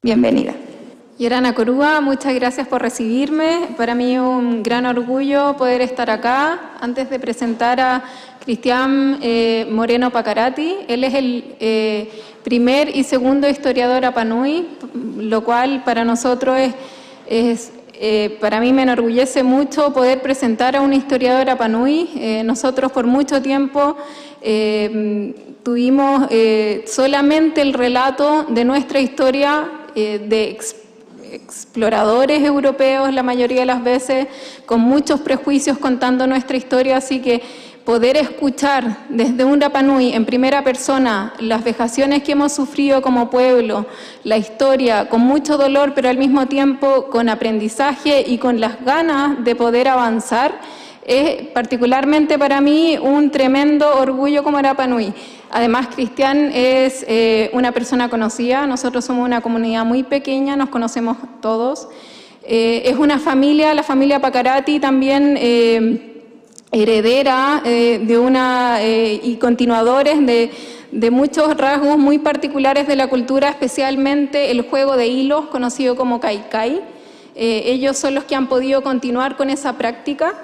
Bienvenida. Yorana Corúa, muchas gracias por recibirme. Para mí es un gran orgullo poder estar acá. Antes de presentar a Cristian Moreno Paccarati, él es el primer y segundo historiador Rapanui, lo cual para nosotros para mí me enorgullece mucho poder presentar a un historiador Rapanui. Nosotros por mucho tiempo tuvimos solamente el relato de nuestra historia de exploradores europeos la mayoría de las veces, con muchos prejuicios contando nuestra historia, así que poder escuchar desde un Rapanui en primera persona las vejaciones que hemos sufrido como pueblo, la historia con mucho dolor, pero al mismo tiempo con aprendizaje y con las ganas de poder avanzar, es particularmente para mí un tremendo orgullo como Rapanui. Además, Cristian es una persona conocida, nosotros somos una comunidad muy pequeña, nos conocemos todos. Es una familia, la familia Paccarati también heredera y continuadores de muchos rasgos muy particulares de la cultura, especialmente el juego de hilos, conocido como Kaikai. Ellos son los que han podido continuar con esa práctica.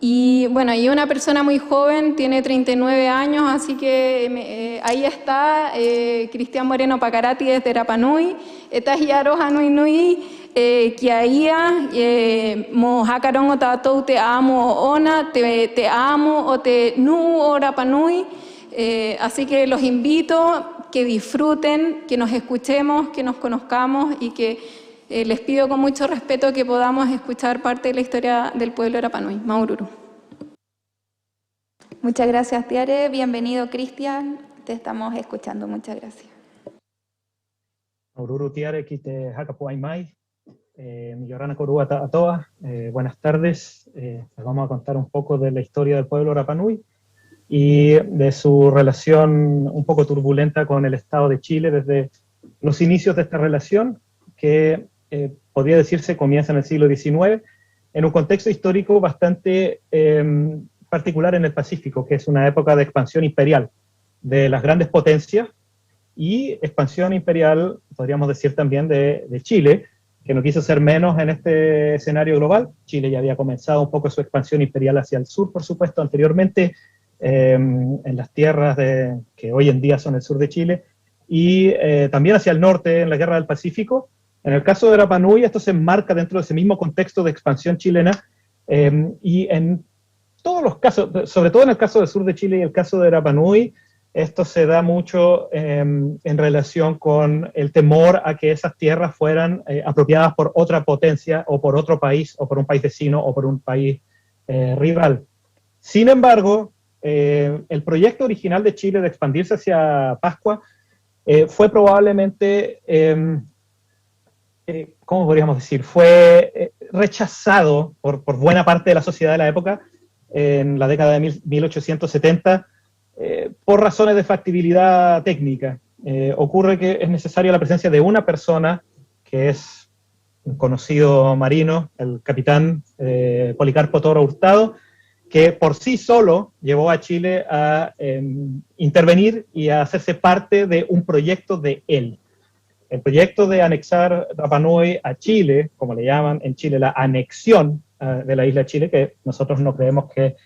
Y bueno, y una persona muy joven, tiene 39 años, así que ahí está Cristian Moreno Paccarati desde Rapanui, estas yaros Anui Nui, Kiaia, Mojacarón o Tatou te amo o Ona, te amo o te nu o Rapanui. Así que los invito que disfruten, que nos escuchemos, que nos conozcamos y que les pido con mucho respeto que podamos escuchar parte de la historia del pueblo de Rapanui. Maururu. Muchas gracias, Tiare. Bienvenido, Cristian. Te estamos escuchando. Muchas gracias. Maururu Tiare, Kite Hakapuaimai, Yorana Corúa a todas. Buenas tardes. Les vamos a contar un poco de la historia del pueblo Rapanui y de su relación un poco turbulenta con el Estado de Chile desde los inicios de esta relación, que podría decirse comienza en el siglo XIX, en un contexto histórico bastante particular en el Pacífico, que es una época de expansión imperial de las grandes potencias y expansión imperial, podríamos decir también, de Chile, que no quiso ser menos en este escenario global. Chile ya había comenzado un poco su expansión imperial hacia el sur, por supuesto, anteriormente, en las tierras que hoy en día son el sur de Chile, y también hacia el norte, en la Guerra del Pacífico. En el caso de Rapanui, esto se enmarca dentro de ese mismo contexto de expansión chilena, y en todos los casos, sobre todo en el caso del sur de Chile y el caso de Rapanui, esto se da mucho en relación con el temor a que esas tierras fueran apropiadas por otra potencia, o por otro país, o por un país vecino, o por un país rival. Sin embargo, el proyecto original de Chile de expandirse hacia Pascua fue probablemente... ¿cómo podríamos decir? Fue rechazado por buena parte de la sociedad de la época en la década de 1870 por razones de factibilidad técnica. Ocurre que es necesaria la presencia de una persona que es un conocido marino, el capitán Policarpo Toro Hurtado, que por sí solo llevó a Chile a intervenir y a hacerse parte de un proyecto de él. El proyecto de anexar Rapanui a Chile, como le llaman en Chile, la anexión de la isla de Chile, que nosotros no creemos que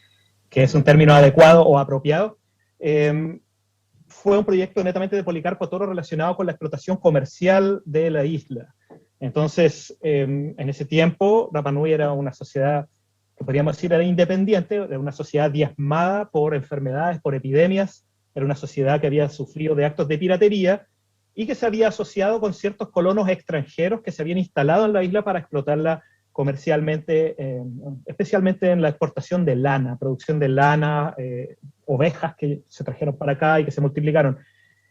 es un término adecuado o apropiado, fue un proyecto netamente de Policarpo Toro relacionado con la explotación comercial de la isla. Entonces, en ese tiempo, Rapanui era una sociedad que podríamos decir era independiente, era una sociedad diezmada por enfermedades, por epidemias, era una sociedad que había sufrido de actos de piratería, y que se había asociado con ciertos colonos extranjeros que se habían instalado en la isla para explotarla comercialmente, especialmente en la exportación de lana, producción de lana, ovejas que se trajeron para acá y que se multiplicaron.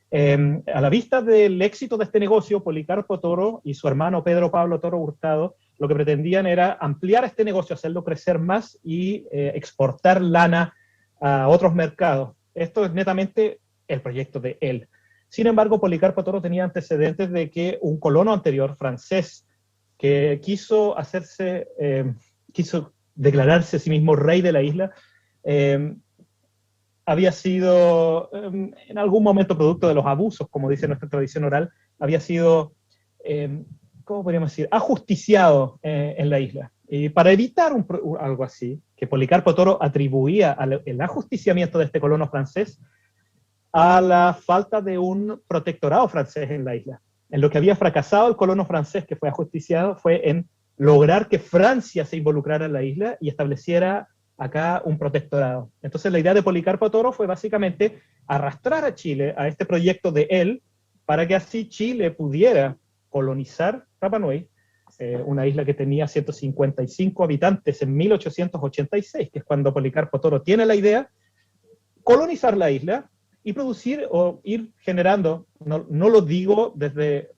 A la vista del éxito de este negocio, Policarpo Toro y su hermano Pedro Pablo Toro Hurtado lo que pretendían era ampliar este negocio, hacerlo crecer más y exportar lana a otros mercados. Esto es netamente el proyecto de él. Sin embargo, Policarpo Toro tenía antecedentes de que un colono anterior, francés, que quiso declararse a sí mismo rey de la isla, había sido en algún momento producto de los abusos, como dice nuestra tradición oral, había sido ¿cómo podríamos decir?, ajusticiado en la isla. Y para evitar algo así, que Policarpo Toro atribuía el ajusticiamiento de este colono francés a la falta de un protectorado francés en la isla. En lo que había fracasado el colono francés que fue ajusticiado fue en lograr que Francia se involucrara en la isla y estableciera acá un protectorado. Entonces la idea de Policarpo Toro fue básicamente arrastrar a Chile a este proyecto de él para que así Chile pudiera colonizar Rapa Nui, una isla que tenía 155 habitantes en 1886, que es cuando Policarpo Toro tiene la idea, colonizar la isla y producir o ir generando, no lo digo desde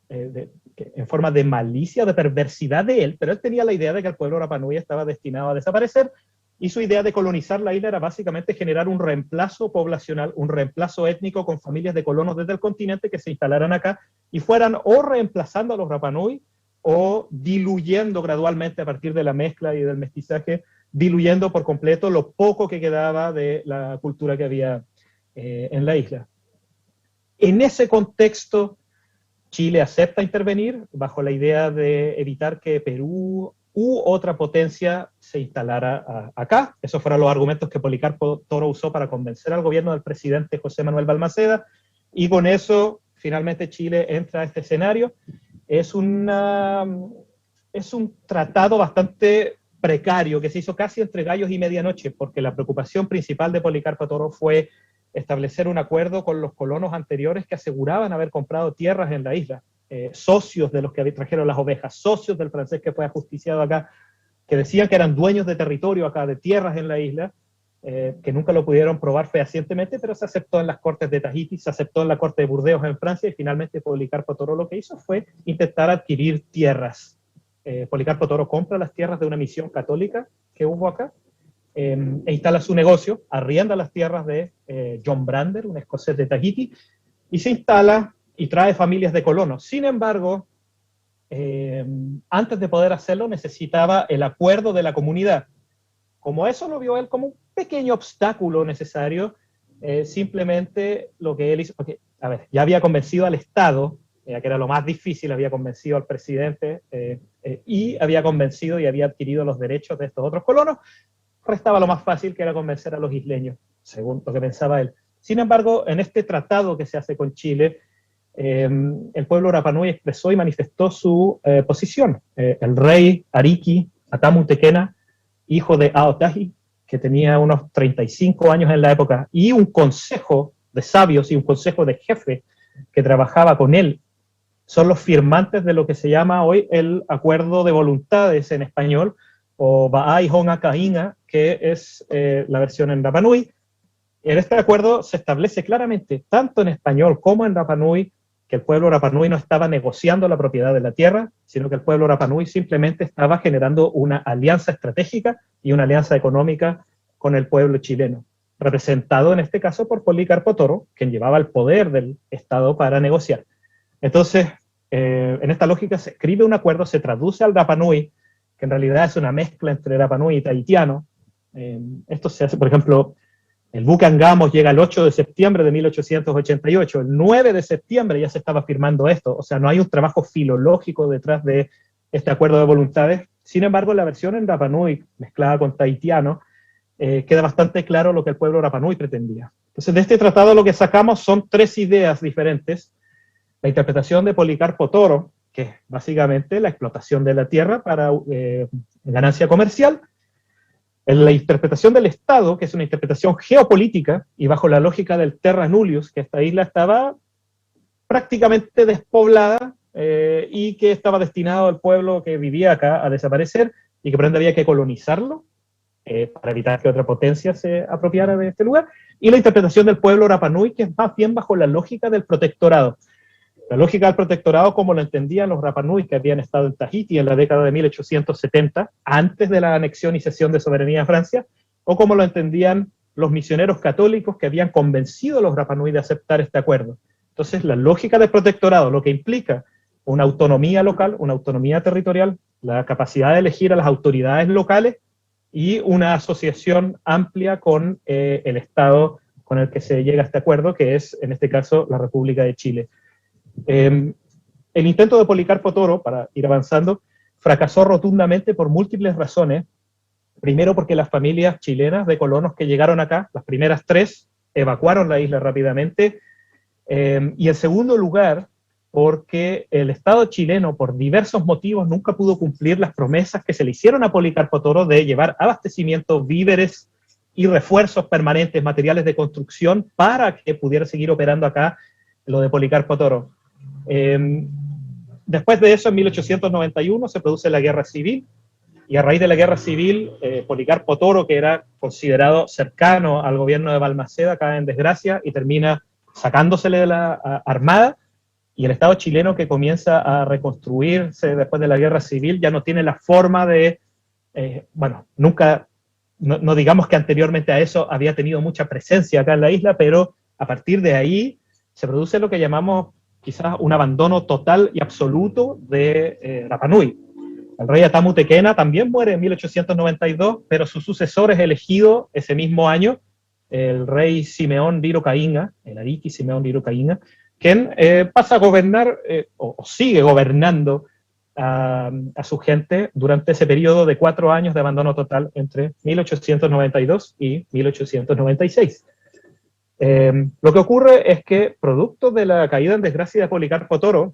en forma de malicia, de perversidad de él, pero él tenía la idea de que el pueblo Rapa Nui estaba destinado a desaparecer, y su idea de colonizar la isla era básicamente generar un reemplazo poblacional, un reemplazo étnico con familias de colonos desde el continente que se instalaran acá y fueran o reemplazando a los Rapa Nui o diluyendo gradualmente a partir de la mezcla y del mestizaje, diluyendo por completo lo poco que quedaba de la cultura que había en la isla. En ese contexto, Chile acepta intervenir bajo la idea de evitar que Perú u otra potencia se instalara acá. Esos fueron los argumentos que Policarpo Toro usó para convencer al gobierno del presidente José Manuel Balmaceda, y con eso finalmente Chile entra a este escenario. Es un tratado bastante precario que se hizo casi entre gallos y medianoche, porque la preocupación principal de Policarpo Toro fue establecer un acuerdo con los colonos anteriores que aseguraban haber comprado tierras en la isla, socios de los que trajeron las ovejas, socios del francés que fue ajusticiado acá, que decían que eran dueños de territorio acá, de tierras en la isla, que nunca lo pudieron probar fehacientemente, pero se aceptó en las cortes de Tahiti, se aceptó en la corte de Burdeos en Francia, y finalmente Policarpo Toro lo que hizo fue intentar adquirir tierras. Policarpo Toro compra las tierras de una misión católica que hubo acá, e instala su negocio, arrienda las tierras de John Brander, un escocés de Tahiti, y se instala y trae familias de colonos. Sin embargo, antes de poder hacerlo necesitaba el acuerdo de la comunidad. Como eso lo vio él como un pequeño obstáculo necesario, simplemente lo que él hizo, porque, a ver, ya había convencido al Estado, que era lo más difícil, había convencido al presidente, y había convencido y había adquirido los derechos de estos otros colonos. Restaba lo más fácil, que era convencer a los isleños, según lo que pensaba él. Sin embargo, en este tratado que se hace con Chile, el pueblo Rapa Nui expresó y manifestó su posición. El rey Ariki Atamu Tekena, hijo de Aotahi, que tenía unos 35 años en la época, y un consejo de sabios y un consejo de jefe que trabajaba con él, son los firmantes de lo que se llama hoy el Acuerdo de Voluntades en español, o Ba'ai Honga Kainga, que es la versión en Rapa Nui. En este acuerdo se establece claramente, tanto en español como en Rapa Nui, que el pueblo Rapa Nui no estaba negociando la propiedad de la tierra, sino que el pueblo Rapa Nui simplemente estaba generando una alianza estratégica y una alianza económica con el pueblo chileno, representado en este caso por Policarpo Toro, quien llevaba el poder del Estado para negociar. Entonces, en esta lógica se escribe un acuerdo, se traduce al Rapa Nui, que en realidad es una mezcla entre Rapa Nui y tahitiano. Esto se hace, por ejemplo, el buque Angamos llega el 8 de septiembre de 1888, el 9 de septiembre ya se estaba firmando esto, o sea, no hay un trabajo filológico detrás de este acuerdo de voluntades. Sin embargo, la versión en Rapa Nui, mezclada con tahitiano, queda bastante claro lo que el pueblo Rapa Nui pretendía. Entonces, de este tratado lo que sacamos son tres ideas diferentes. La interpretación de Policarpo Toro, que es básicamente la explotación de la tierra para ganancia comercial. La interpretación del Estado, que es una interpretación geopolítica, y bajo la lógica del terra nullius, que esta isla estaba prácticamente despoblada y que estaba destinado al pueblo que vivía acá a desaparecer, y que por ende había que colonizarlo para evitar que otra potencia se apropiara de este lugar. Y la interpretación del pueblo Rapa Nui, que es más bien bajo la lógica del protectorado. La lógica del protectorado como lo entendían los Rapa Nui que habían estado en Tahiti en la década de 1870, antes de la anexión y cesión de soberanía a Francia, o como lo entendían los misioneros católicos que habían convencido a los Rapa Nui de aceptar este acuerdo. Entonces, la lógica del protectorado, lo que implica una autonomía local, una autonomía territorial, la capacidad de elegir a las autoridades locales y una asociación amplia con el Estado con el que se llega a este acuerdo, que es, en este caso, la República de Chile. El intento de Policarpo Toro, para ir avanzando, fracasó rotundamente por múltiples razones. Primero porque las familias chilenas de colonos que llegaron acá, las primeras 3, evacuaron la isla rápidamente. Y en segundo lugar, porque el Estado chileno, por diversos motivos, nunca pudo cumplir las promesas que se le hicieron a Policarpo Toro de llevar abastecimiento, víveres y refuerzos permanentes, materiales de construcción, para que pudiera seguir operando acá lo de Policarpo Toro. Después de eso, en 1891, se produce la Guerra Civil, y a raíz de la Guerra Civil, Policarpo Toro, que era considerado cercano al gobierno de Balmaceda, cae en desgracia y termina sacándosele de la Armada, y el Estado chileno, que comienza a reconstruirse después de la Guerra Civil, ya no tiene la forma de, nunca, no digamos que anteriormente a eso había tenido mucha presencia acá en la isla, pero a partir de ahí se produce lo que llamamos quizás un abandono total y absoluto de Rapa Nui. El rey Atamu Tekena también muere en 1892, pero su sucesor es elegido ese mismo año, el rey Simeón Liro Caínga, el Ariqui Simeón Liro Caínga, quien pasa a gobernar, o sigue gobernando a su gente durante ese periodo de 4 años de abandono total entre 1892 y 1896. Lo que ocurre es que, producto de la caída en desgracia de Policarpo Toro,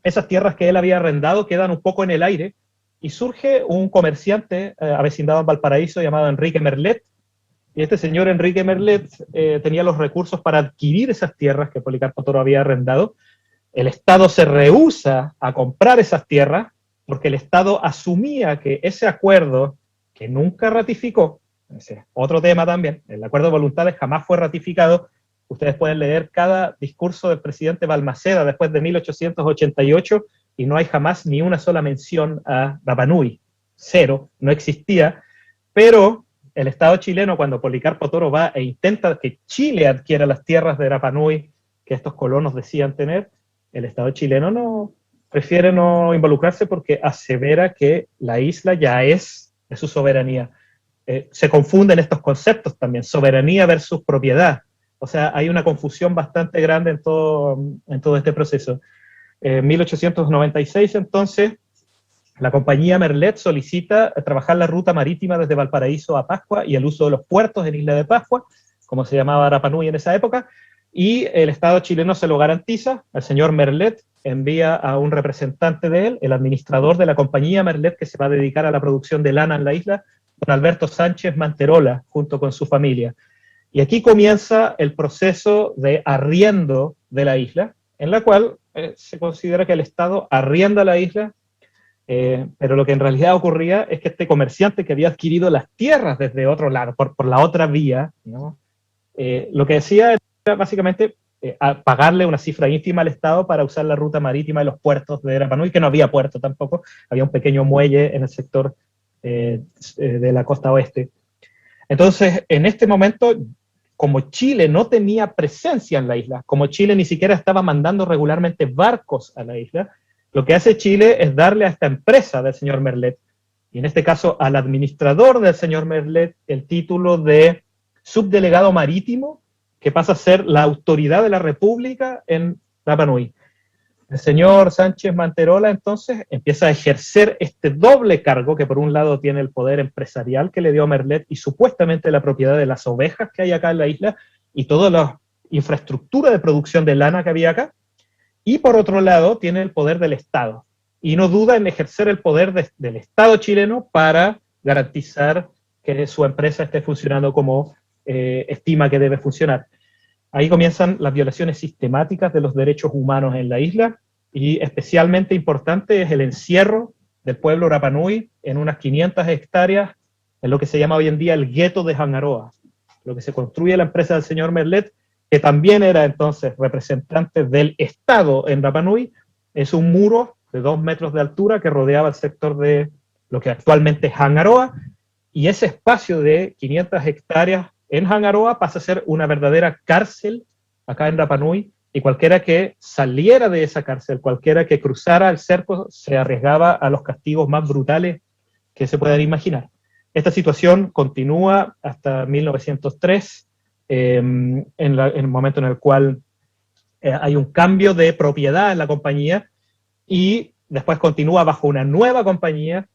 esas tierras que él había arrendado quedan un poco en el aire, y surge un comerciante avecindado en Valparaíso llamado Enrique Merlet, y este señor Enrique Merlet tenía los recursos para adquirir esas tierras que Policarpo Toro había arrendado. El Estado se rehúsa a comprar esas tierras porque el Estado asumía que ese acuerdo, que nunca ratificó, ese es otro tema también, el acuerdo de voluntades jamás fue ratificado. Ustedes pueden leer cada discurso del presidente Balmaceda después de 1888 y no hay jamás ni una sola mención a Rapa Nui. 0, no existía, pero el Estado chileno, cuando Policarpo Toro va e intenta que Chile adquiera las tierras de Rapa Nui que estos colonos decían tener, el Estado chileno prefiere no involucrarse porque asevera que la isla ya es de su soberanía. Se confunden estos conceptos también, soberanía versus propiedad. O sea, hay una confusión bastante grande en todo este proceso. En 1896, entonces, la compañía Merlet solicita trabajar la ruta marítima desde Valparaíso a Pascua y el uso de los puertos en Isla de Pascua, como se llamaba Rapa Nui en esa época, y el Estado chileno se lo garantiza. El señor Merlet envía a un representante de él, el administrador de la compañía Merlet, que se va a dedicar a la producción de lana en la isla, don Alberto Sánchez Manterola, junto con su familia. Y aquí comienza el proceso de arriendo de la isla, en la cual se considera que el Estado arrienda la isla, pero lo que en realidad ocurría es que este comerciante que había adquirido las tierras desde otro lado, por la otra vía, ¿no? Lo que decía era básicamente pagarle una cifra ínfima al Estado para usar la ruta marítima de los puertos de Rapa Nui, que no había puerto tampoco, había un pequeño muelle en el sector de la costa oeste. Entonces, en este momento, como Chile no tenía presencia en la isla, como Chile ni siquiera estaba mandando regularmente barcos a la isla, lo que hace Chile es darle a esta empresa del señor Merlet, y en este caso al administrador del señor Merlet, el título de subdelegado marítimo, que pasa a ser la autoridad de la República en Rapa Nui. El señor Sánchez Manterola entonces empieza a ejercer este doble cargo, que por un lado tiene el poder empresarial que le dio Merlet y supuestamente la propiedad de las ovejas que hay acá en la isla y toda la infraestructura de producción de lana que había acá, y por otro lado tiene el poder del Estado, y no duda en ejercer el poder del Estado chileno para garantizar que su empresa esté funcionando como estima que debe funcionar. Ahí comienzan las violaciones sistemáticas de los derechos humanos en la isla, y especialmente importante es el encierro del pueblo Rapa Nui en unas 500 hectáreas en lo que se llama hoy en día el gueto de Hangaroa, lo que se construye la empresa del señor Merlet, que también era entonces representante del Estado en Rapa Nui. Es un muro de 2 metros de altura que rodeaba el sector de lo que actualmente es Hangaroa, y ese espacio de 500 hectáreas en Hangaroa pasa a ser una verdadera cárcel acá en Rapa Nui, y cualquiera que saliera de esa cárcel, cualquiera que cruzara el cerco, se arriesgaba a los castigos más brutales que se puedan imaginar. Esta situación continúa hasta 1903, en el momento en el cual hay un cambio de propiedad en la compañía, y después continúa bajo una nueva compañía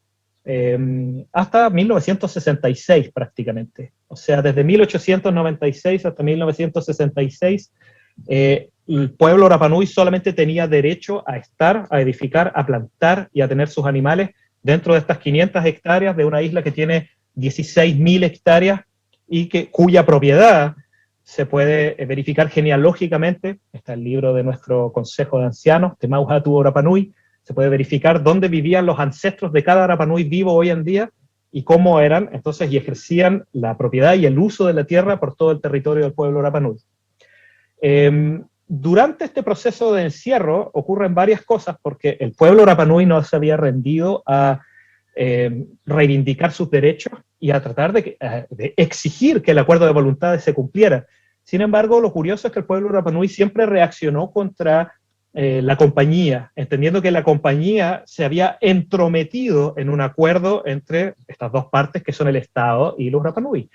hasta 1966 prácticamente. O sea, desde 1896 hasta 1966, el pueblo Rapa Nui solamente tenía derecho a estar, a edificar, a plantar y a tener sus animales dentro de estas 500 hectáreas de una isla que tiene 16.000 hectáreas y cuya propiedad se puede verificar genealógicamente. Está el libro de nuestro Consejo de Ancianos, Te Mau Hatu Rapa Nui. Se puede verificar dónde vivían los ancestros de cada Rapa Nui vivo hoy en día y cómo eran, entonces, y ejercían la propiedad y el uso de la tierra por todo el territorio del pueblo Rapa Nui. Durante este proceso de encierro ocurren varias cosas porque el pueblo Rapa Nui no se había rendido a reivindicar sus derechos y a tratar de exigir que el acuerdo de voluntades se cumpliera. Sin embargo, lo curioso es que el pueblo Rapa Nui siempre reaccionó contra la compañía, entendiendo que la compañía se había entrometido en un acuerdo entre estas dos partes que son el Estado y los Rapa Nui.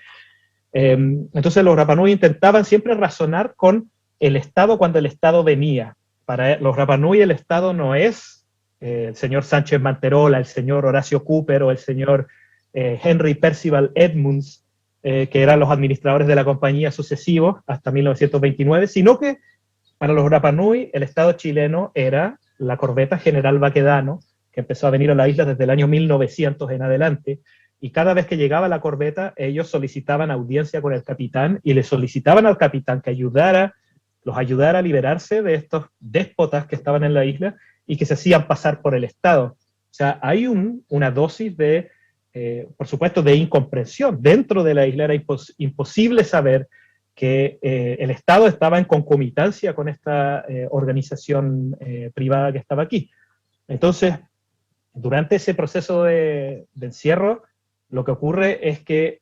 Entonces los Rapa Nui intentaban siempre razonar con el Estado cuando el Estado venía. Para los Rapa Nui el Estado no es el señor Sánchez Manterola, el señor Horacio Cooper o el señor Henry Percival Edmunds, que eran los administradores de la compañía sucesivos hasta 1929, sino que para los Rapa Nui el Estado chileno era la corbeta General Baquedano, que empezó a venir a la isla desde el año 1900 en adelante, y cada vez que llegaba la corbeta ellos solicitaban audiencia con el capitán y le solicitaban al capitán que los ayudara a liberarse de estos déspotas que estaban en la isla y que se hacían pasar por el Estado. O sea, hay una dosis de, por supuesto, de incomprensión. Dentro de la isla era imposible saber que el Estado estaba en concomitancia con esta organización privada que estaba aquí. Entonces, durante ese proceso de encierro, lo que ocurre es que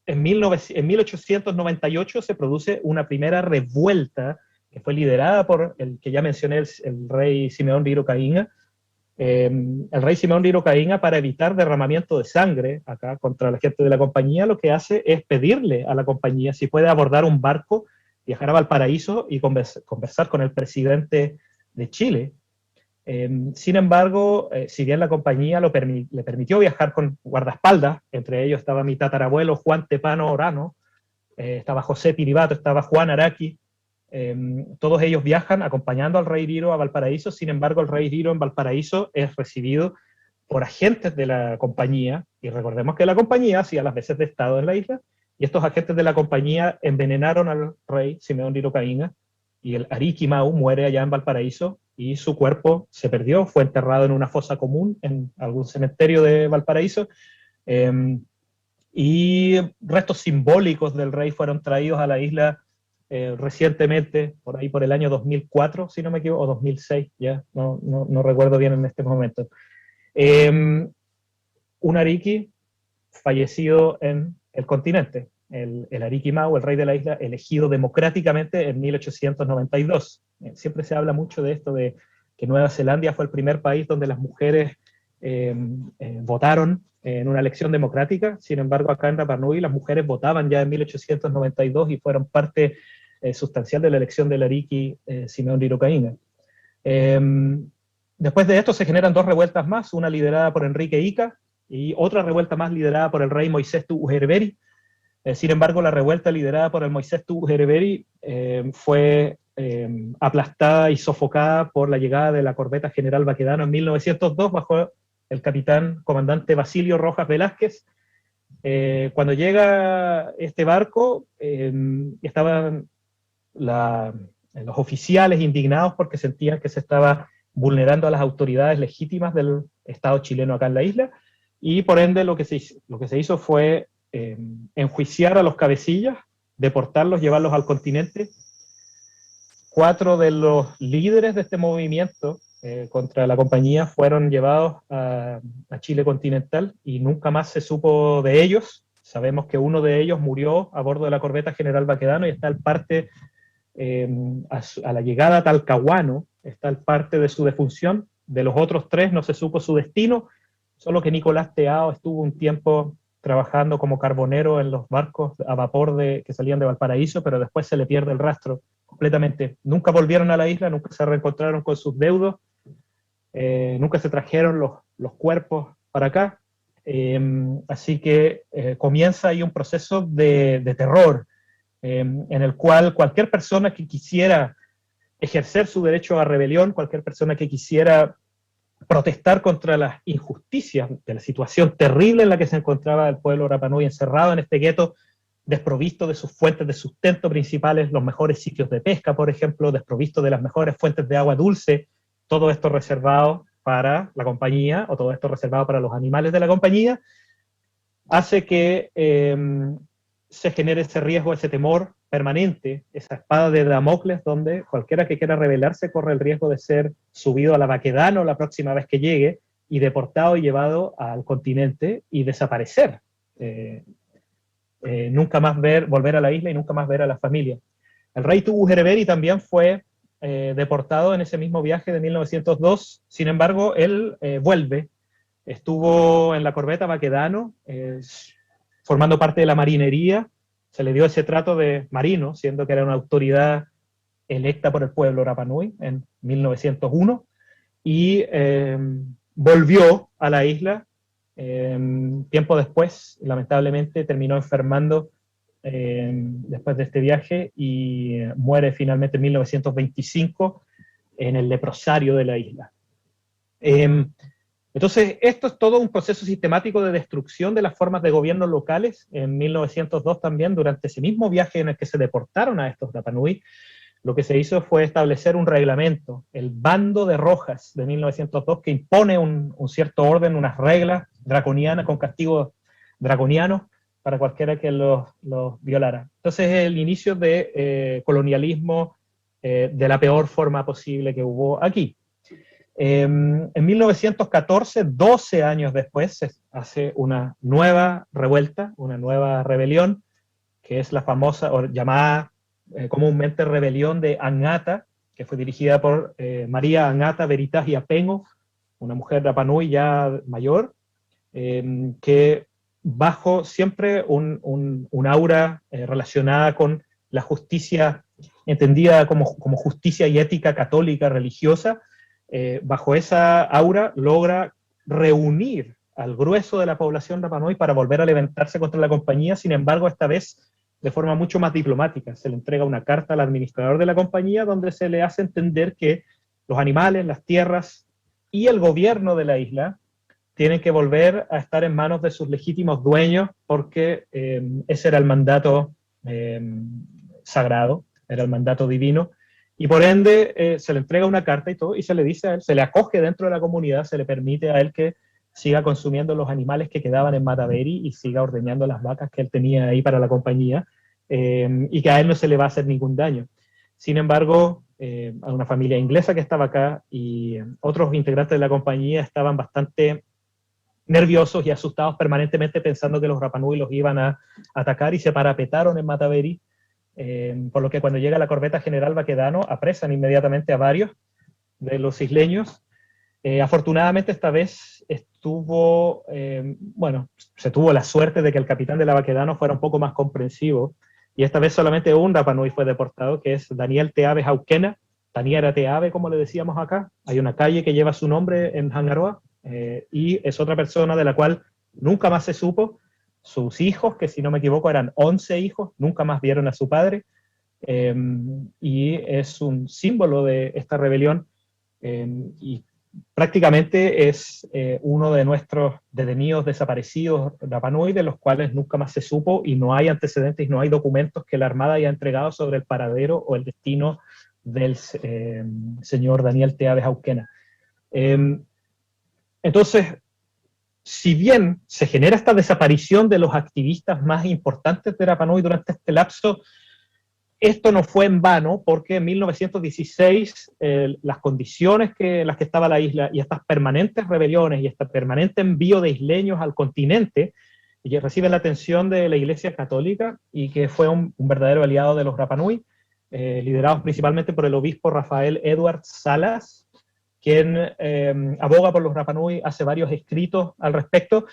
en 1898 se produce una primera revuelta que fue liderada por el que ya mencioné, el rey Simeón Riro Caíña. El rey Simeón Riro Caíña, para evitar derramamiento de sangre acá contra la gente de la compañía, lo que hace es pedirle a la compañía si puede abordar un barco, viajar a Valparaíso y conversar con el presidente de Chile. Sin embargo, si bien la compañía le permitió viajar con guardaespaldas, entre ellos estaba mi tatarabuelo Juan Tepano Orano, estaba José Piribato, estaba Juan Araki, todos ellos viajan acompañando al rey Riro a Valparaíso. Sin embargo, el rey Riro en Valparaíso es recibido por agentes de la compañía, y recordemos que la compañía hacía las veces de Estado en la isla, y estos agentes de la compañía envenenaron al rey Simeón Riro Caíña, y el Ariki Mau muere allá en Valparaíso, y su cuerpo se perdió, fue enterrado en una fosa común en algún cementerio de Valparaíso, y restos simbólicos del rey fueron traídos a la isla recientemente, por ahí por el año 2004, si no me equivoco, o 2006, ya no recuerdo bien en este momento. Un Ariki fallecido en el continente, el Ariki Mau, el rey de la isla, elegido democráticamente en 1892. Siempre se habla mucho de esto, de que Nueva Zelanda fue el primer país donde las mujeres votaron en una elección democrática. Sin embargo, acá en Rapa Nui las mujeres votaban ya en 1892 y fueron parte sustancial de la elección del Ariki Simeón Riro Caíña. Después de esto se generan dos revueltas más, una liderada por Enrique Ica y otra revuelta más liderada por el rey Moisés Tu'ujereveri. Sin embargo, la revuelta liderada por el Moisés Tu'ujereveri fue aplastada y sofocada por la llegada de la corbeta General Baquedano en 1902 bajo el capitán comandante Basilio Rojas Velázquez. Cuando llega este barco, estaban los oficiales indignados porque sentían que se estaba vulnerando a las autoridades legítimas del Estado chileno acá en la isla, y por ende lo que se hizo fue enjuiciar a los cabecillas, deportarlos, llevarlos al continente. 4 de los líderes de este movimiento contra la compañía fueron llevados a Chile continental y nunca más se supo de ellos. Sabemos que uno de ellos murió a bordo de la corbeta General Baquedano y está el parte a la llegada a Talcahuano, está el parte de su defunción. De los otros 3 no se supo su destino, solo que Nicolás Teao estuvo un tiempo trabajando como carbonero en los barcos a vapor que salían de Valparaíso, pero después se le pierde el rastro completamente. Nunca volvieron a la isla, nunca se reencontraron con sus deudos, nunca se trajeron los cuerpos para acá, así que comienza ahí un proceso de terror, en el cual cualquier persona que quisiera ejercer su derecho a rebelión, cualquier persona que quisiera protestar contra las injusticias de la situación terrible en la que se encontraba el pueblo Rapa Nui encerrado en este gueto, desprovisto de sus fuentes de sustento principales, los mejores sitios de pesca, por ejemplo, desprovisto de las mejores fuentes de agua dulce, todo esto reservado para la compañía, o todo esto reservado para los animales de la compañía, hace que se genere ese riesgo, ese temor permanente, esa espada de Damocles, donde cualquiera que quiera rebelarse corre el riesgo de ser subido a la Baquedano la próxima vez que llegue, y deportado y llevado al continente y desaparecer. Nunca más volver a la isla y nunca más ver a la familia. El rey Tugu Hereveri también fue deportado en ese mismo viaje de 1902, sin embargo, él vuelve, estuvo en la corbeta Baquedano, formando parte de la marinería, se le dio ese trato de marino, siendo que era una autoridad electa por el pueblo Rapa Nui en 1901, y volvió a la isla. Tiempo después, lamentablemente, terminó enfermando después de este viaje y muere finalmente en 1925 en el leprosario de la isla. Entonces, esto es todo un proceso sistemático de destrucción de las formas de gobierno locales. En 1902 también, durante ese mismo viaje en el que se deportaron a estos Rapa Nui, lo que se hizo fue establecer un reglamento, el Bando de Rojas de 1902, que impone un cierto orden, unas reglas draconianas, con castigos draconianos para cualquiera que los violara. Entonces es el inicio de colonialismo de la peor forma posible que hubo aquí. En 1914, 12 años después, se hace una nueva revuelta, una nueva rebelión, que es la famosa, o llamada comúnmente Rebelión de Angata, que fue dirigida por María Angata Veritas y Apengo, una mujer Rapa Nui ya mayor, que bajo siempre un aura relacionada con la justicia, entendida como justicia y ética católica religiosa, bajo esa aura logra reunir al grueso de la población Rapa Nui para volver a levantarse contra la compañía. Sin embargo, esta vez de forma mucho más diplomática. Se le entrega una carta al administrador de la compañía donde se le hace entender que los animales, las tierras y el gobierno de la isla tienen que volver a estar en manos de sus legítimos dueños, porque ese era el mandato sagrado, era el mandato divino, y por ende se le entrega una carta y todo, y se le dice a él, se le acoge dentro de la comunidad, se le permite a él que siga consumiendo los animales que quedaban en Mataveri y siga ordeñando las vacas que él tenía ahí para la compañía, y que a él no se le va a hacer ningún daño. Sin embargo, a una familia inglesa que estaba acá y otros integrantes de la compañía estaban bastante nerviosos y asustados permanentemente, pensando que los Rapa Nui los iban a atacar, y se parapetaron en Mataveri, por lo que cuando llega la corbeta General Baquedano apresan inmediatamente a varios de los isleños. Afortunadamente esta vez se tuvo la suerte de que el capitán de la Baquedano fuera un poco más comprensivo, y esta vez solamente un Rapa Nui fue deportado, que es Daniel Teave Jauquena, Taniera Teave, como le decíamos acá. Hay una calle que lleva su nombre en Hangaroa, y es otra persona de la cual nunca más se supo. Sus hijos, que si no me equivoco eran 11 hijos, nunca más vieron a su padre, y es un símbolo de esta rebelión, y prácticamente es uno de nuestros detenidos desaparecidos Rapa Nui, de los cuales nunca más se supo, y no hay antecedentes, no hay documentos que la Armada haya entregado sobre el paradero o el destino del señor Daniel Teave Jauquena. Entonces, si bien se genera esta desaparición de los activistas más importantes de Rapa Nui durante este lapso, esto no fue en vano, porque en 1916 las condiciones en las que estaba la isla, y estas permanentes rebeliones y este permanente envío de isleños al continente, y que reciben la atención de la Iglesia Católica, y que fue un verdadero aliado de los Rapa Nui, liderados principalmente por el obispo Rafael Edward Salas, quien aboga por los Rapa Nui, hace varios escritos al respecto,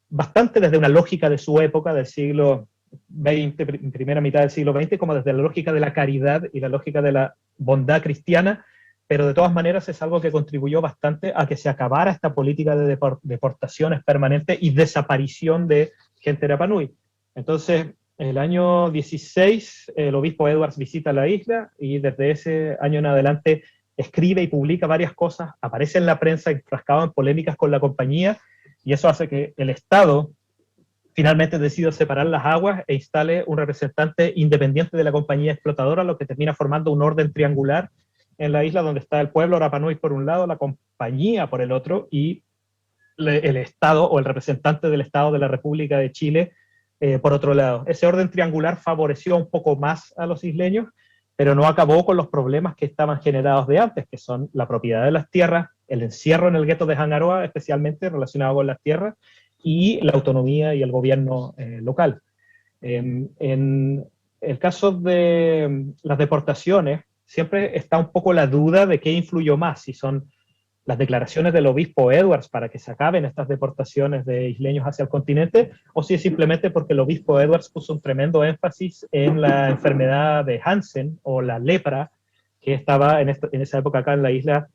bastante desde una lógica de su época, del siglo XX, primera mitad del siglo XX, como desde la lógica de la caridad y la lógica de la bondad cristiana, pero de todas maneras es algo que contribuyó bastante a que se acabara esta política de deportaciones permanentes y desaparición de gente de Rapa Nui. Entonces, el año 16, el obispo Edwards visita la isla y desde ese año en adelante escribe y publica varias cosas, aparece en la prensa enfrascado en polémicas con la compañía, y eso hace que el Estado finalmente decida separar las aguas e instale un representante independiente de la compañía explotadora, lo que termina formando un orden triangular en la isla donde está el pueblo Rapa Nui por un lado, la compañía por el otro, y el Estado o el representante del Estado de la República de Chile por otro lado. Ese orden triangular favoreció un poco más a los isleños, pero no acabó con los problemas que estaban generados de antes, que son la propiedad de las tierras, el encierro en el gueto de Hangaroa, especialmente relacionado con las tierras, y la autonomía y el gobierno local. En el caso de las deportaciones, siempre está un poco la duda de qué influyó más, si son las declaraciones del obispo Edwards para que se acaben estas deportaciones de isleños hacia el continente, o si es simplemente porque el obispo Edwards puso un tremendo énfasis en la enfermedad de Hansen o la lepra, que estaba en esa época acá en la isla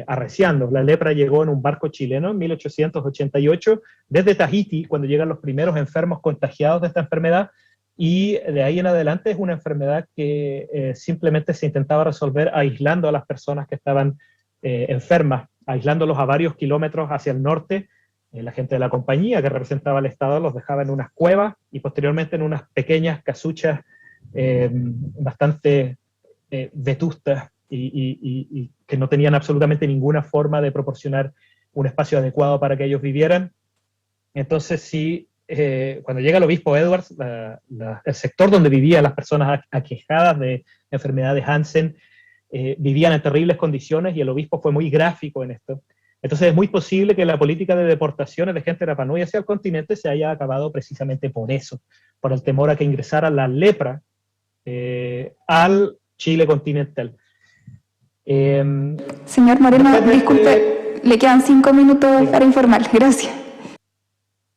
arreciando. La lepra llegó en un barco chileno en 1888 desde Tahití, cuando llegan los primeros enfermos contagiados de esta enfermedad, y de ahí en adelante es una enfermedad que simplemente se intentaba resolver aislando a las personas que estaban enfermas, aislándolos a varios kilómetros hacia el norte. La gente de la compañía que representaba al Estado los dejaba en unas cuevas y posteriormente en unas pequeñas casuchas bastante vetustas y que no tenían absolutamente ninguna forma de proporcionar un espacio adecuado para que ellos vivieran. Entonces sí, cuando llega el obispo Edwards, el sector donde vivían las personas aquejadas de enfermedad de Hansen vivían en terribles condiciones, y el obispo fue muy gráfico en esto. Entonces es muy posible que la política de deportaciones de gente de Rapa Nui hacia el continente se haya acabado precisamente por eso, por el temor a que ingresara la lepra al Chile continental. Señor Moreno, disculpe, le quedan 5 minutos para informarle. Gracias.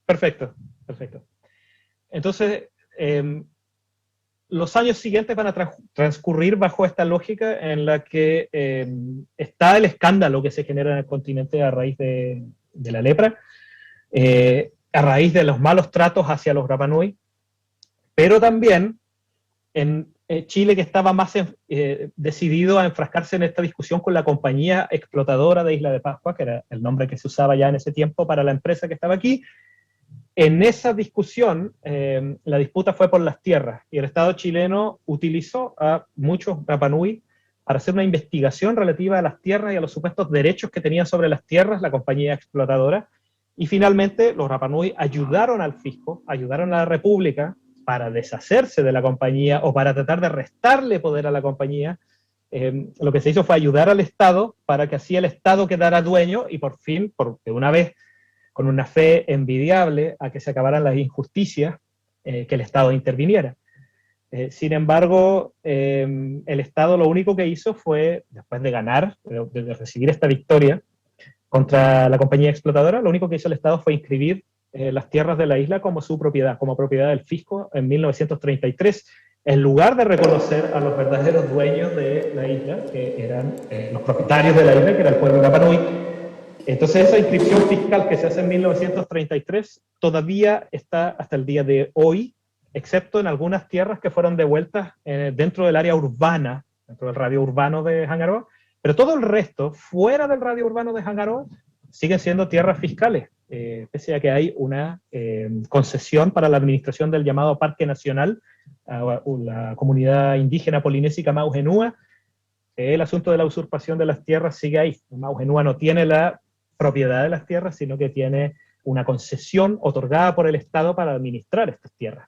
Perfecto, perfecto. Entonces, los años siguientes van a transcurrir bajo esta lógica en la que está el escándalo que se genera en el continente a raíz de la lepra, a raíz de los malos tratos hacia los Rapa Nui, pero también en Chile, que estaba más decidido a enfrascarse en esta discusión con la compañía explotadora de Isla de Pascua, que era el nombre que se usaba ya en ese tiempo para la empresa que estaba aquí. En esa discusión, la disputa fue por las tierras, y el Estado chileno utilizó a muchos Rapa Nui para hacer una investigación relativa a las tierras y a los supuestos derechos que tenían sobre las tierras la compañía explotadora, y finalmente los Rapa Nui ayudaron al fisco, ayudaron a la República para deshacerse de la compañía o para tratar de restarle poder a la compañía. Lo que se hizo fue ayudar al Estado para que así el Estado quedara dueño y por fin, de una vez, con una fe envidiable a que se acabaran las injusticias, que el Estado interviniera. Sin embargo, el Estado lo único que hizo fue, después de ganar, de recibir esta victoria contra la compañía explotadora, lo único que hizo el Estado fue inscribir las tierras de la isla como su propiedad, como propiedad del fisco en 1933, en lugar de reconocer a los verdaderos dueños de la isla, que eran los propietarios de la isla, que era el pueblo Rapa Nui. Entonces esa inscripción fiscal que se hace en 1933 todavía está hasta el día de hoy, excepto en algunas tierras que fueron devueltas dentro del área urbana, dentro del radio urbano de Hangaroa, pero todo el resto, fuera del radio urbano de Hangaroa, siguen siendo tierras fiscales, pese a que hay una concesión para la administración del llamado Parque Nacional a la comunidad indígena polinésica Maujenúa. El asunto de la usurpación de las tierras sigue ahí. Maujenúa no tiene la propiedad de las tierras, sino que tiene una concesión otorgada por el Estado para administrar estas tierras.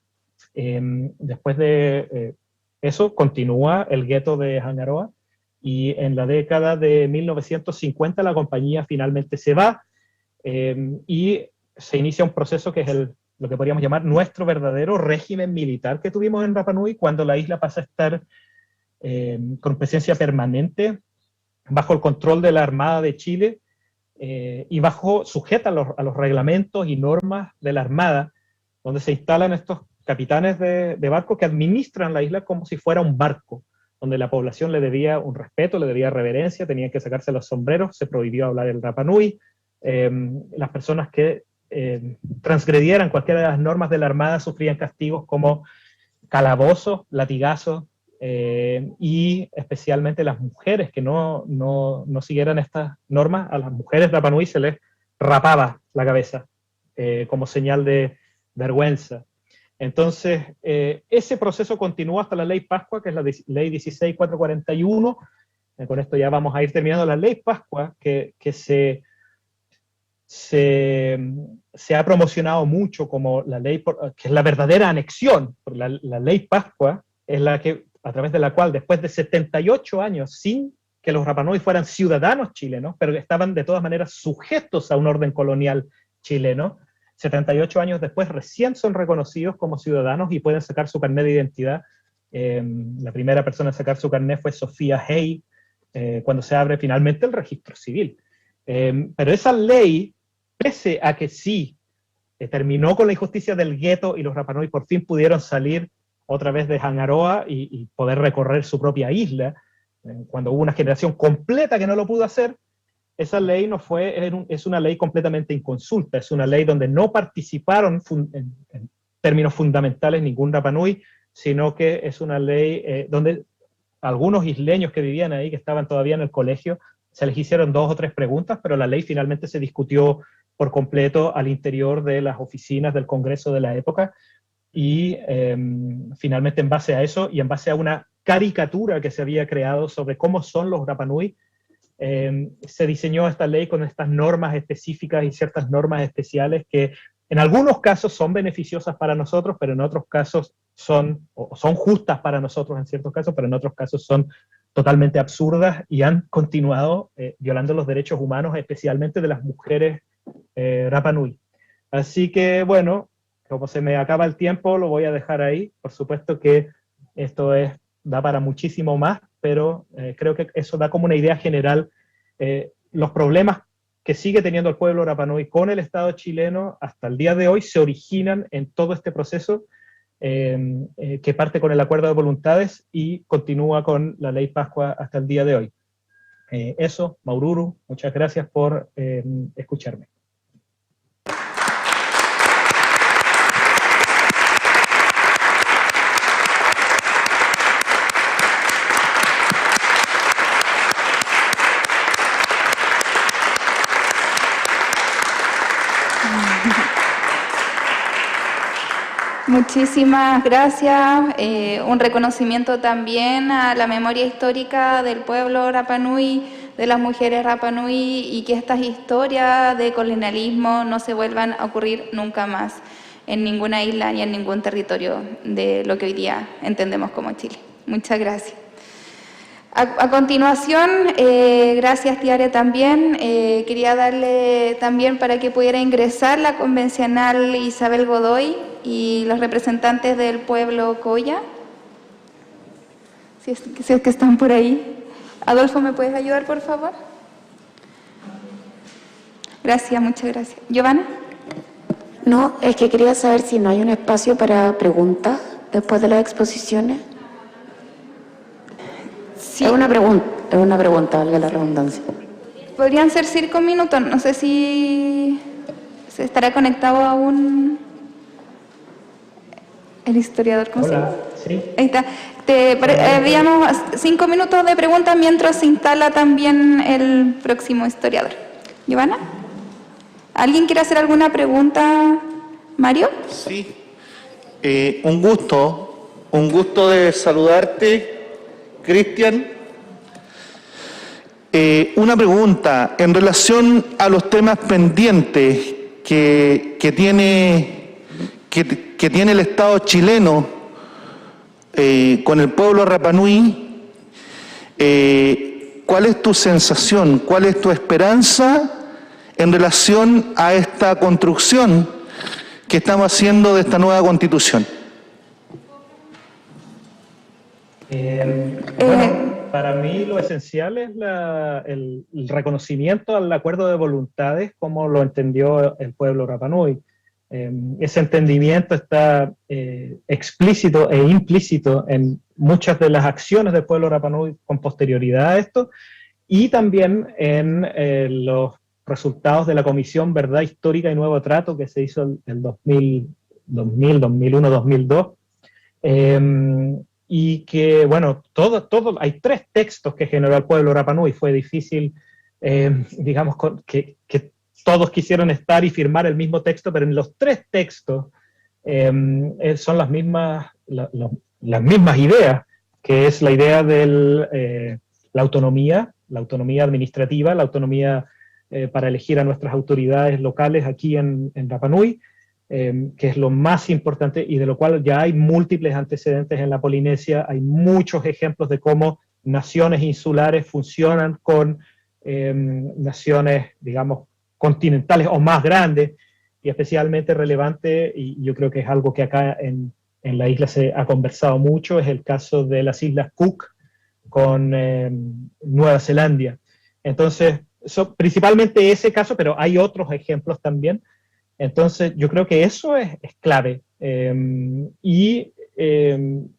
Después de eso continúa el gueto de Hangaroa, y en la década de 1950 la compañía finalmente se va y se inicia un proceso que es lo que podríamos llamar nuestro verdadero régimen militar que tuvimos en Rapa Nui, cuando la isla pasa a estar con presencia permanente bajo el control de la Armada de Chile y sujeta a los reglamentos y normas de la Armada, donde se instalan estos capitanes de barcos que administran la isla como si fuera un barco. donde la población le debía un respeto, le debía reverencia, tenían que sacarse los sombreros, se prohibió hablar el Rapa Nui. Las personas que transgredieran cualquiera de las normas de la Armada sufrían castigos como calabozos, latigazos, y especialmente las mujeres que no siguieran estas normas, a las mujeres Rapa Nui se les rapaba la cabeza como señal de vergüenza. Entonces, ese proceso continúa hasta la Ley Pascua, que es la Ley 16.441. Con esto ya vamos a ir terminando. La Ley Pascua, que se ha promocionado mucho como la ley, que es la verdadera anexión. La Ley Pascua es la que, a través de la cual, después de 78 años, sin que los Rapa Nui fueran ciudadanos chilenos, pero que estaban de todas maneras sujetos a un orden colonial chileno, 78 años después recién son reconocidos como ciudadanos y pueden sacar su carnet de identidad. La primera persona en sacar su carnet fue Sofía Hey, cuando se abre finalmente el registro civil. Pero esa ley, pese a que sí terminó con la injusticia del gueto y los Rapa Nui por fin pudieron salir otra vez de Hangaroa y poder recorrer su propia isla, cuando hubo una generación completa que no lo pudo hacer, esa ley no fue, es una ley completamente inconsulta, es una ley donde no participaron en términos fundamentales ningún Rapa Nui, sino que es una ley donde algunos isleños que vivían ahí, que estaban todavía en el colegio, se les hicieron 2 o 3 preguntas, pero la ley finalmente se discutió por completo al interior de las oficinas del Congreso de la época, y finalmente en base a eso, y en base a una caricatura que se había creado sobre cómo son los Rapa Nui, se diseñó esta ley con estas normas específicas y ciertas normas especiales que en algunos casos son beneficiosas para nosotros, pero en otros casos son justas para nosotros en ciertos casos, pero en otros casos son totalmente absurdas y han continuado violando los derechos humanos, especialmente de las mujeres Rapa Nui. Así que, bueno, como se me acaba el tiempo, lo voy a dejar ahí. Por supuesto que esto da para muchísimo más, pero creo que eso da como una idea general. Los problemas que sigue teniendo el pueblo Rapa Nui con el Estado chileno hasta el día de hoy se originan en todo este proceso que parte con el acuerdo de voluntades y continúa con la Ley Pascua hasta el día de hoy. Eso, Maururu, muchas gracias por escucharme. Muchísimas gracias. Un reconocimiento también a la memoria histórica del pueblo Rapa Nui, de las mujeres Rapa Nui, y que estas historias de colonialismo no se vuelvan a ocurrir nunca más en ninguna isla ni en ningún territorio de lo que hoy día entendemos como Chile. Muchas gracias. A continuación, gracias Tiare también, quería darle también para que pudiera ingresar la convencional Isabel Godoy y los representantes del pueblo Coya, si es que están por ahí. Adolfo, ¿me puedes ayudar, por favor? Gracias, muchas gracias. ¿Giovanna? No, es que quería saber si no hay un espacio para preguntas después de las exposiciones. Sí. Es una pregunta, valga la redundancia. Podrían ser 5 minutos, no sé si se estará conectado aún el historiador. ¿Cómo Hola, se llama? sí. Ahí está. Habíamos 5 minutos de preguntas mientras se instala también el próximo historiador. ¿Giovanna? ¿Alguien quiere hacer alguna pregunta? ¿Mario? Sí. Un gusto de saludarte, Cristian. Una pregunta en relación a los temas pendientes que tiene el Estado chileno con el pueblo Rapa Nui. ¿Cuál es tu sensación? ¿Cuál es tu esperanza en relación a esta construcción que estamos haciendo de esta nueva Constitución? Bueno, para mí lo esencial es el reconocimiento al acuerdo de voluntades como lo entendió el pueblo Rapa Nui. Ese entendimiento está explícito e implícito en muchas de las acciones del pueblo Rapa Nui con posterioridad a esto, y también en los resultados de la Comisión Verdad Histórica y Nuevo Trato que se hizo el 2001, 2002, y que, bueno, hay 3 textos que generó el pueblo Rapa Nui. Fue difícil, digamos, que todos quisieron estar y firmar el mismo texto, pero en los 3 textos son las mismas ideas, que es la idea de la autonomía administrativa, la autonomía para elegir a nuestras autoridades locales aquí en Rapa Nui, que es lo más importante y de lo cual ya hay múltiples antecedentes en la Polinesia. Hay muchos ejemplos de cómo naciones insulares funcionan con naciones, digamos, continentales o más grandes, y especialmente relevante, y yo creo que es algo que acá en la isla se ha conversado mucho, es el caso de las Islas Cook con Nueva Zelanda. Entonces, principalmente ese caso, pero hay otros ejemplos también. Entonces, yo creo que eso es clave.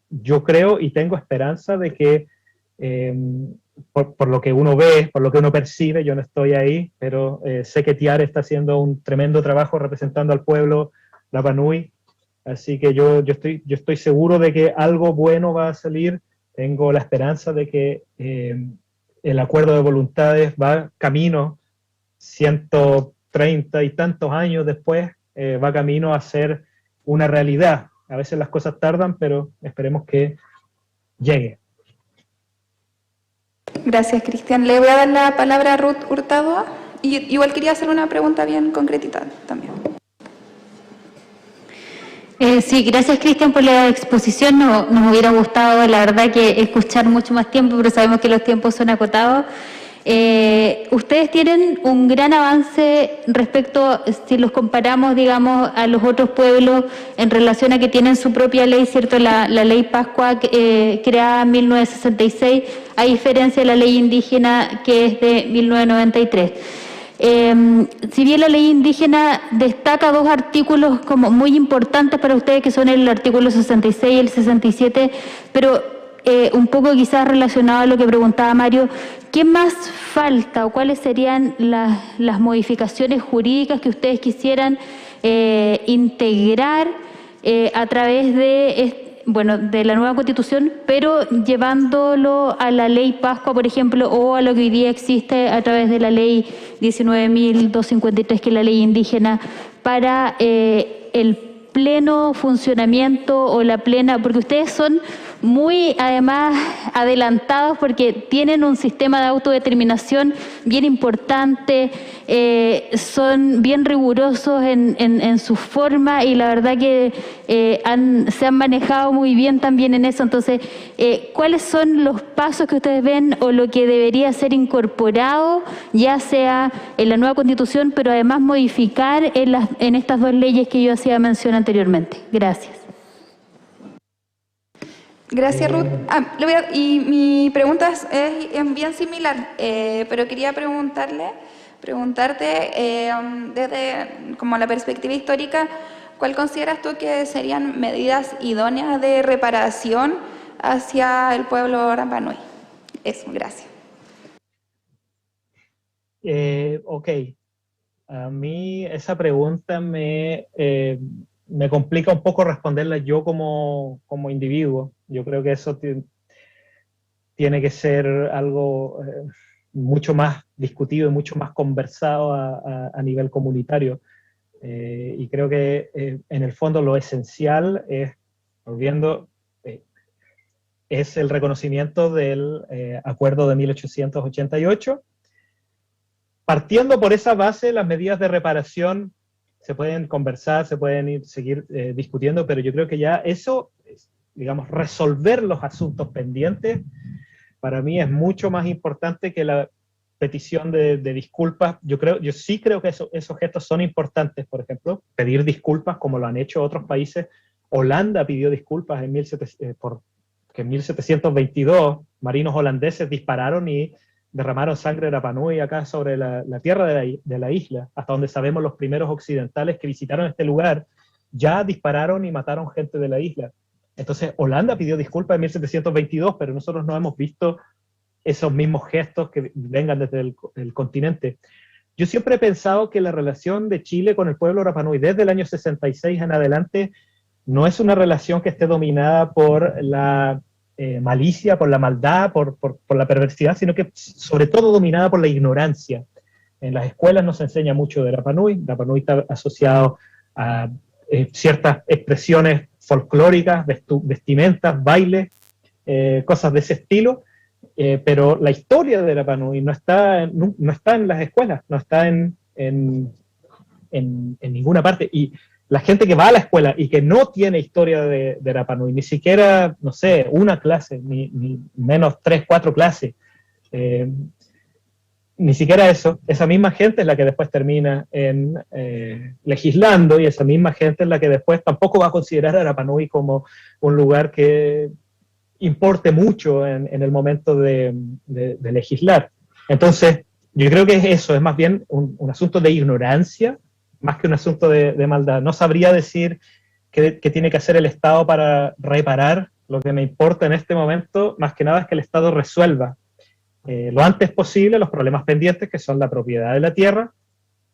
Yo creo y tengo esperanza de que, por lo que uno ve, por lo que uno percibe, yo no estoy ahí, pero sé que Tiare está haciendo un tremendo trabajo representando al pueblo Rapa Nui, así que yo estoy seguro de que algo bueno va a salir. Tengo la esperanza de que el acuerdo de voluntades va camino, 130 y tantos años después, va camino a ser una realidad. A veces las cosas tardan, pero esperemos que llegue. Gracias, Cristian. Le voy a dar la palabra a Ruth Hurtado. Y igual quería hacer una pregunta bien concretita también. Sí, gracias, Cristian, por la exposición. Nos hubiera gustado, la verdad, que escuchar mucho más tiempo, pero sabemos que los tiempos son acotados. Ustedes tienen un gran avance respecto, si los comparamos, digamos, a los otros pueblos en relación a que tienen su propia ley, ¿cierto? La ley Pascua, creada en 1966, a diferencia de la ley indígena, que es de 1993. Si bien la ley indígena destaca 2 artículos como muy importantes para ustedes, que son el artículo 66 y el 67, pero un poco quizás relacionado a lo que preguntaba Mario, ¿qué más falta o cuáles serían las modificaciones jurídicas que ustedes quisieran integrar a través de la nueva Constitución, pero llevándolo a la ley Pascua, por ejemplo, o a lo que hoy día existe a través de la ley 19.253, que es la ley indígena, para el pleno funcionamiento o la plena, porque ustedes son muy, además, adelantados porque tienen un sistema de autodeterminación bien importante, son bien rigurosos en su forma, y la verdad que se han manejado muy bien también en eso. Entonces, ¿cuáles son los pasos que ustedes ven o lo que debería ser incorporado, ya sea en la nueva Constitución, pero además modificar en estas 2 leyes que yo hacía mención anteriormente? Gracias. Gracias, Ruth. Y mi pregunta es bien similar, pero quería preguntarte, desde como la perspectiva histórica, ¿cuál consideras tú que serían medidas idóneas de reparación hacia el pueblo Rapa Nui? Eso, gracias. Ok. A mí esa pregunta me complica un poco responderla yo como individuo. Yo creo que eso tiene que ser algo mucho más discutido y mucho más conversado a nivel comunitario. Y creo que en el fondo lo esencial es, volviendo, es el reconocimiento del acuerdo de 1888. Partiendo por esa base, las medidas de reparación se pueden conversar, se pueden seguir discutiendo, pero yo creo que ya eso, digamos, resolver los asuntos pendientes, para mí es mucho más importante que la petición de disculpas. Yo sí creo que esos gestos son importantes. Por ejemplo, pedir disculpas como lo han hecho otros países. Holanda pidió disculpas porque en 1722 marinos holandeses dispararon y derramaron sangre de Rapa Nui acá sobre la tierra de la isla, hasta donde sabemos los primeros occidentales que visitaron este lugar, ya dispararon y mataron gente de la isla. Entonces Holanda pidió disculpas en 1722, pero nosotros no hemos visto esos mismos gestos que vengan desde el continente. Yo siempre he pensado que la relación de Chile con el pueblo Rapa Nui desde el año 66 en adelante no es una relación que esté dominada por la malicia, por la maldad, por la perversidad, sino que sobre todo dominada por la ignorancia. En las escuelas no se enseña mucho de Rapa Nui. Rapa Nui está asociado a ciertas expresiones folclóricas, vestimentas, bailes, cosas de ese estilo, pero la historia de Rapa Nui no está en las escuelas, no está en ninguna parte. Y la gente que va a la escuela y que no tiene historia de Rapa Nui, ni siquiera, no sé, una clase, ni menos 3, 4 clases, ni siquiera eso, esa misma gente es la que después termina legislando, y esa misma gente es la que después tampoco va a considerar a Rapa Nui como un lugar que importe mucho en el momento de legislar. Entonces, yo creo que es eso, es más bien un asunto de ignorancia, más que un asunto de maldad. No sabría decir qué tiene que hacer el Estado para reparar. Lo que me importa en este momento, más que nada, es que el Estado resuelva lo antes posible los problemas pendientes, que son la propiedad de la tierra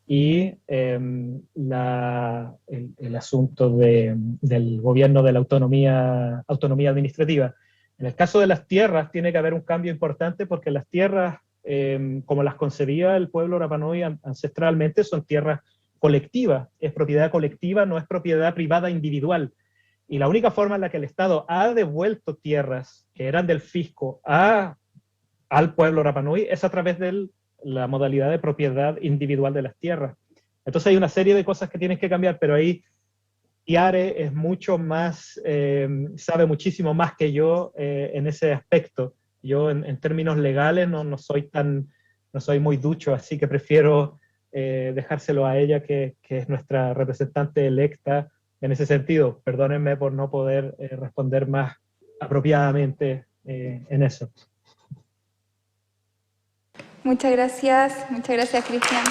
y el asunto del gobierno de la autonomía administrativa. En el caso de las tierras tiene que haber un cambio importante, porque las tierras, como las concebía el pueblo Rapa Nui ancestralmente, son tierras colectivas, es propiedad colectiva, no es propiedad privada individual. Y la única forma en la que el Estado ha devuelto tierras que eran del fisco al pueblo Rapa Nui es a través de la modalidad de propiedad individual de las tierras. Entonces hay una serie de cosas que tienen que cambiar, pero ahí Iare es mucho más, sabe muchísimo más que yo en ese aspecto. Yo en términos legales no soy muy ducho, así que prefiero dejárselo a ella, que es nuestra representante electa en ese sentido. Perdónenme por no poder responder más apropiadamente en eso. Muchas gracias, Cristian.